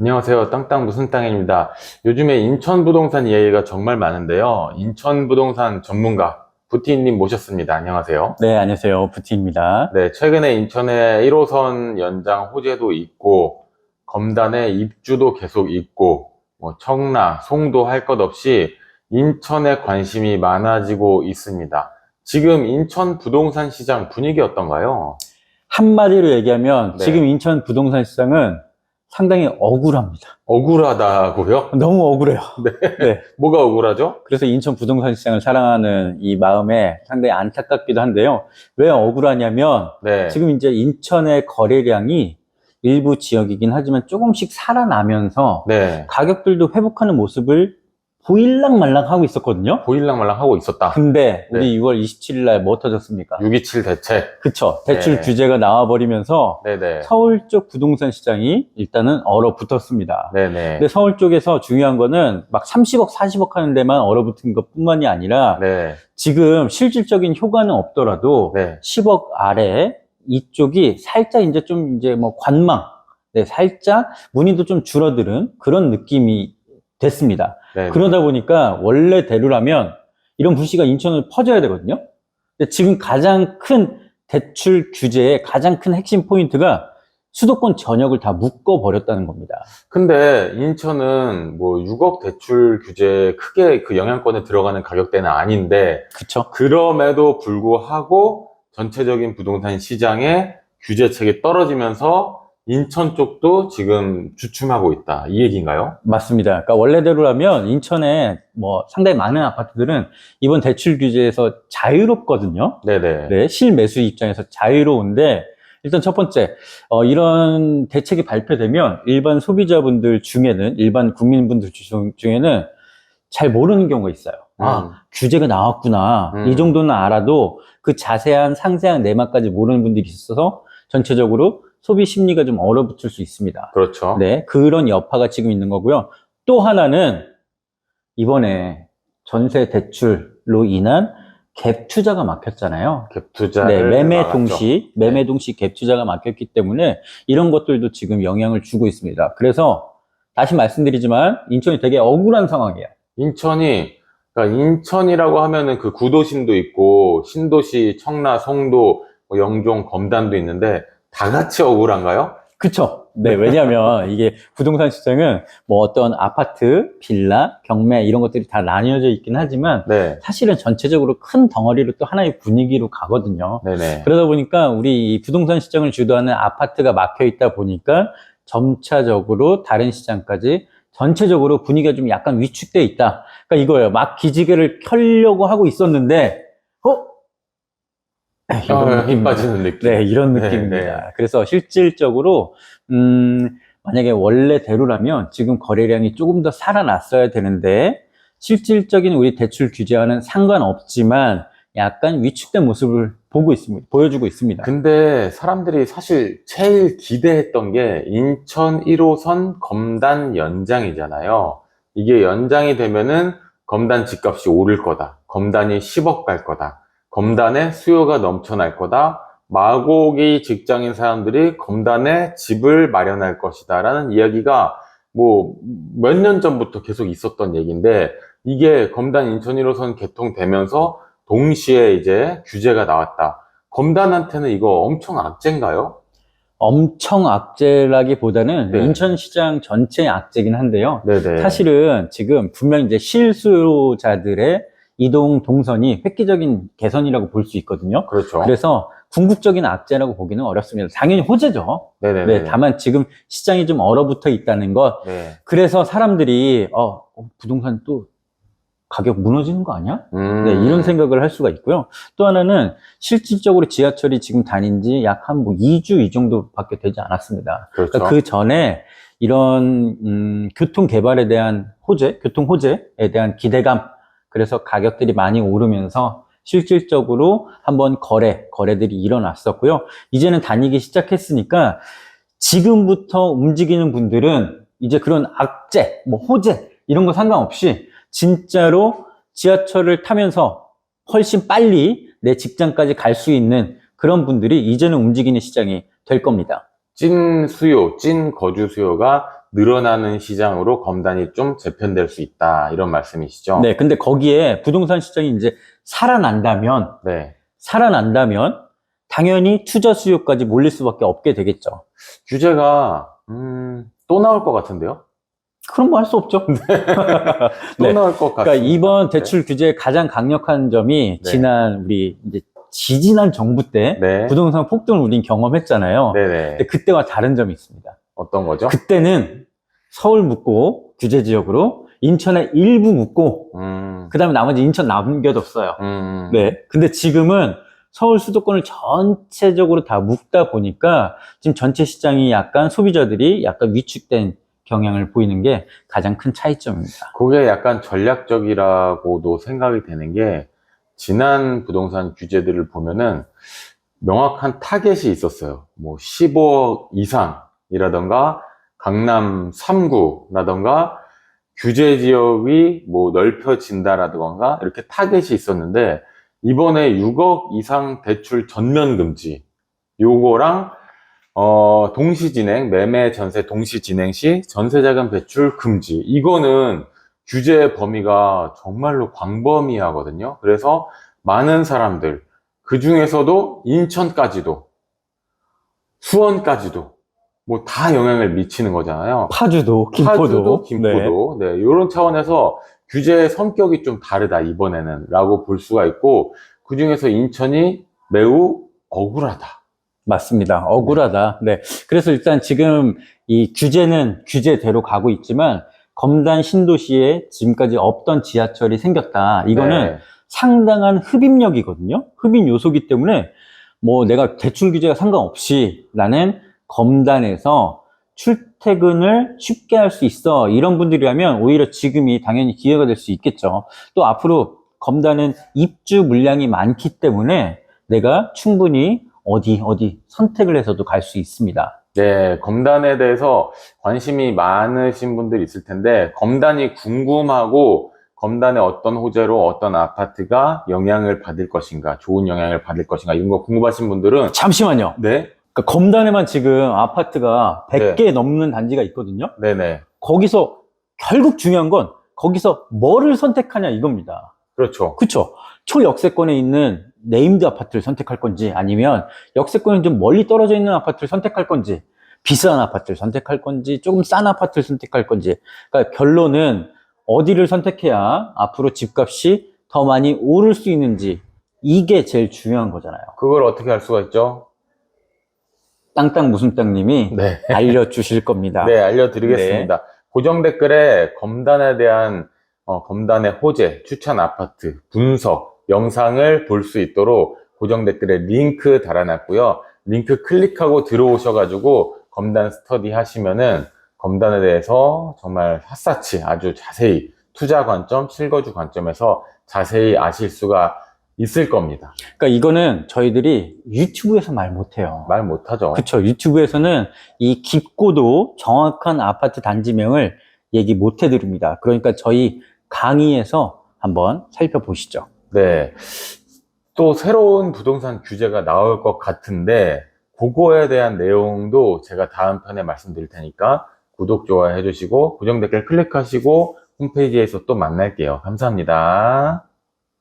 안녕하세요. 땅땅 무슨 땅입니다. 요즘에 인천 부동산 이야기가 정말 많은데요. 인천 부동산 전문가 부티님 모셨습니다. 안녕하세요. 네, 안녕하세요. 부티입니다. 네, 최근에 인천에 1호선 연장 호재도 있고 검단에 입주도 계속 있고 청라, 송도 할 것 없이 인천에 관심이 많아지고 있습니다. 지금 인천 부동산 시장 분위기 어떤가요? 한마디로 얘기하면 지금 네, 인천 부동산 시장은 상당히 억울합니다. 억울하다고요? 너무 억울해요. 네, 네. 뭐가 억울하죠? 그래서 인천 부동산 시장을 사랑하는 이 마음에 상당히 안타깝기도 한데요. 왜 억울하냐면 네. 지금 이제 인천의 거래량이 일부 지역이긴 하지만 조금씩 살아나면서 네, 가격들도 회복하는 모습을 보일랑말랑 하고 있었거든요. 보일랑말랑 하고 있었다. 근데 우리 네, 6월 27일 날 뭐 터졌습니까? 627 대책. 그쵸. 대출 네, 규제가 나와버리면서 네네, 서울 쪽 부동산 시장이 일단은 얼어붙었습니다. 네네, 근데 서울 쪽에서 중요한 거는 막 30억, 40억 하는 데만 얼어붙은 것 뿐만이 아니라 네, 지금 실질적인 효과는 없더라도 네, 10억 아래 이쪽이 살짝 이제 좀 이제 뭐 관망, 네, 살짝 문의도 좀 줄어드는 그런 느낌이 됐습니다. 네네. 그러다 보니까 원래대로라면 이런 불씨가 인천으로 퍼져야 되거든요. 근데 지금 가장 큰 대출 규제의 가장 큰 핵심 포인트가 수도권 전역을 다 묶어버렸다는 겁니다. 근데 인천은 뭐 6억 대출 규제 크게 그 영향권에 들어가는 가격대는 아닌데, 그쵸? 그럼에도 불구하고 전체적인 부동산 시장의 규제책이 떨어지면서 인천 쪽도 지금 주춤하고 있다. 이 얘기인가요? 맞습니다. 그러니까 원래대로라면 인천에 뭐 상당히 많은 아파트들은 이번 대출 규제에서 자유롭거든요. 네네, 네, 실매수 입장에서 자유로운데 일단 첫 번째, 이런 대책이 발표되면 일반 소비자분들 중에는 일반 국민분들 중에는 잘 모르는 경우가 있어요. 음, 규제가 나왔구나. 이 음, 정도는 알아도 그 자세한 상세한 내막까지 모르는 분들이 있어서 전체적으로 소비 심리가 좀 얼어붙을 수 있습니다. 그렇죠. 네, 그런 여파가 지금 있는 거고요. 또 하나는 이번에 전세 대출로 인한 갭 투자가 막혔잖아요. 갭 네, 투자를 막았죠. 매매 네. 동시 갭 투자가 막혔기 때문에 이런 것들도 지금 영향을 주고 있습니다. 그래서 다시 말씀드리지만 인천이 되게 억울한 상황이에요. 인천이, 그러니까 인천이라고 하면은 그 구도심도 있고, 신도시, 청라, 송도, 뭐 영종, 검단도 있는데, 다 같이 억울한가요? 그쵸? 네, 왜냐하면 이게 부동산 시장은 뭐 어떤 아파트, 빌라, 경매 이런 것들이 다 나뉘어져 있긴 하지만 네, 사실은 전체적으로 큰 덩어리로 또 하나의 분위기로 가거든요. 네네. 그러다 보니까 우리 이 부동산 시장을 주도하는 아파트가 막혀 있다 보니까 점차적으로 다른 시장까지 전체적으로 분위기가 좀 약간 위축돼 있다. 그러니까 이거예요. 막 기지개를 켜려고 하고 있었는데, 이런 힘 느낌입니다. 빠지는 느낌. 네, 이런 네, 네. 느낌입니다. 그래서 실질적으로, 만약에 원래대로라면 지금 거래량이 조금 더 살아났어야 되는데, 실질적인 우리 대출 규제와는 상관없지만, 약간 위축된 모습을 보여주고 있습니다. 근데 사람들이 사실 제일 기대했던 게 인천 1호선 검단 연장이잖아요. 이게 연장이 되면은 검단 집값이 오를 거다. 검단이 10억 갈 거다. 검단에 수요가 넘쳐날 거다. 마곡이 직장인 사람들이 검단에 집을 마련할 것이다. 라는 이야기가 뭐 몇 년 전부터 계속 있었던 얘기인데 이게 검단 인천 1호선 개통되면서 동시에 이제 규제가 나왔다. 검단한테는 이거 엄청 악재인가요? 엄청 악재라기보다는 네. 인천시장 전체의 악재긴 한데요. 네네. 사실은 지금 분명히 이제 실수요자들의 이동 동선이 획기적인 개선이라고 볼 수 있거든요. 그렇죠. 그래서 궁극적인 악재라고 보기는 어렵습니다. 당연히 호재죠. 네, 네네네. 다만 지금 시장이 좀 얼어붙어 있다는 것. 네. 그래서 사람들이 부동산 또 가격 무너지는 거 아니야? 네, 이런 음, 생각을 할 수가 있고요. 또 하나는 실질적으로 지하철이 지금 다닌 지 약 한 뭐 2주 이 정도밖에 되지 않았습니다. 그러니까 그렇죠. 그 전에 이런 교통 개발에 대한 호재, 교통 호재에 대한 기대감, 그래서 가격들이 많이 오르면서 실질적으로 한번 거래들이 일어났었고요. 이제는 다니기 시작했으니까 지금부터 움직이는 분들은 이제 그런 악재, 뭐 호재 이런 거 상관없이 진짜로 지하철을 타면서 훨씬 빨리 내 직장까지 갈 수 있는 그런 분들이 이제는 움직이는 시장이 될 겁니다. 찐 수요, 찐 거주 수요가 늘어나는 시장으로 검단이 좀 재편될 수 있다. 이런 말씀이시죠? 네, 근데 거기에 부동산 시장이 이제 살아난다면, 네. 당연히 투자 수요까지 몰릴 수밖에 없게 되겠죠. 규제가, 또 나올 것 같은데요? 그런 거 할 수 없죠. 또 네. 나올 것 같습니다. 그러니까 이번 대출 규제의 가장 강력한 점이 네. 지지난 정부 때 네. 부동산 폭등을 우린 경험했잖아요. 네네. 근데 그때와 다른 점이 있습니다. 어떤 거죠? 그때는 서울 묶고 규제 지역으로 인천의 일부 묶고 그 다음에 나머지 인천 남겨뒀어요. 네. 근데 지금은 서울 수도권을 전체적으로 다 묶다 보니까 지금 전체 시장이 약간 소비자들이 약간 위축된 경향을 보이는 게 가장 큰 차이점입니다. 그게 약간 전략적이라고도 생각이 되는 게, 지난 부동산 규제들을 보면은 명확한 타겟이 있었어요. 뭐 15억 이상이라던가 강남 3구라던가 규제 지역이 뭐 넓혀진다라던가 이렇게 타겟이 있었는데, 이번에 6억 이상 대출 전면 금지 요거랑 동시 진행, 매매 전세 동시 진행 시 전세자금 배출 금지, 이거는 규제 범위가 정말로 광범위하거든요. 그래서 많은 사람들, 그 중에서도 인천까지도, 수원까지도 뭐 다 영향을 미치는 거잖아요. 파주도, 김포도. 김포도. 네, 이런 차원에서 규제의 성격이 좀 다르다, 이번에는, 라고 볼 수가 있고, 그 중에서 인천이 매우 억울하다. 맞습니다. 억울하다. 네. 그래서 일단 지금 이 규제는 규제대로 가고 있지만 검단 신도시에 지금까지 없던 지하철이 생겼다. 이거는 네. 상당한 흡입력이거든요. 흡입 요소기 때문에 뭐 내가 대출 규제가 상관없이 나는 검단에서 출퇴근을 쉽게 할 수 있어. 이런 분들이라면 오히려 지금이 당연히 기회가 될 수 있겠죠. 또 앞으로 검단은 입주 물량이 많기 때문에 내가 충분히 어디 선택을 해서도 갈 수 있습니다. 네, 검단에 대해서 관심이 많으신 분들이 있을 텐데, 검단이 궁금하고 검단의 어떤 호재로 어떤 아파트가 영향을 받을 것인가, 좋은 영향을 받을 것인가, 이런 거 궁금하신 분들은, 잠시만요. 네, 그러니까 검단에만 지금 아파트가 100개 넘는 단지가 있거든요. 네네, 거기서 결국 중요한 건 거기서 뭐를 선택하냐 이겁니다. 그렇죠. 그쵸? 초역세권에 있는 네임드 아파트를 선택할 건지, 아니면 역세권에 좀 멀리 떨어져 있는 아파트를 선택할 건지, 비싼 아파트를 선택할 건지, 조금 싼 아파트를 선택할 건지. 그러니까 결론은 어디를 선택해야 앞으로 집값이 더 많이 오를 수 있는지, 이게 제일 중요한 거잖아요. 그걸 어떻게 할 수가 있죠? 땅땅 무슨 땅님이 네. 알려주실 겁니다. 네, 알려드리겠습니다. 고정 댓글에 검단에 대한 검단의 호재, 추천 아파트, 분석, 영상을 볼 수 있도록 고정 댓글에 링크 달아놨고요. 링크 클릭하고 들어오셔가지고 검단 스터디 하시면은 검단에 대해서 정말 샅샅이 아주 자세히 투자 관점, 실거주 관점에서 자세히 아실 수가 있을 겁니다. 그러니까 이거는 저희들이 유튜브에서 말 못해요. 말 못하죠. 그쵸. 유튜브에서는 이 깊고도 정확한 아파트 단지명을 얘기 못 해드립니다. 그러니까 저희 강의에서 한번 살펴보시죠. 네. 또 새로운 부동산 규제가 나올 것 같은데, 그거에 대한 내용도 제가 다음 편에 말씀드릴 테니까 구독, 좋아요 해주시고 고정 댓글 클릭하시고 홈페이지에서 또 만날게요. 감사합니다.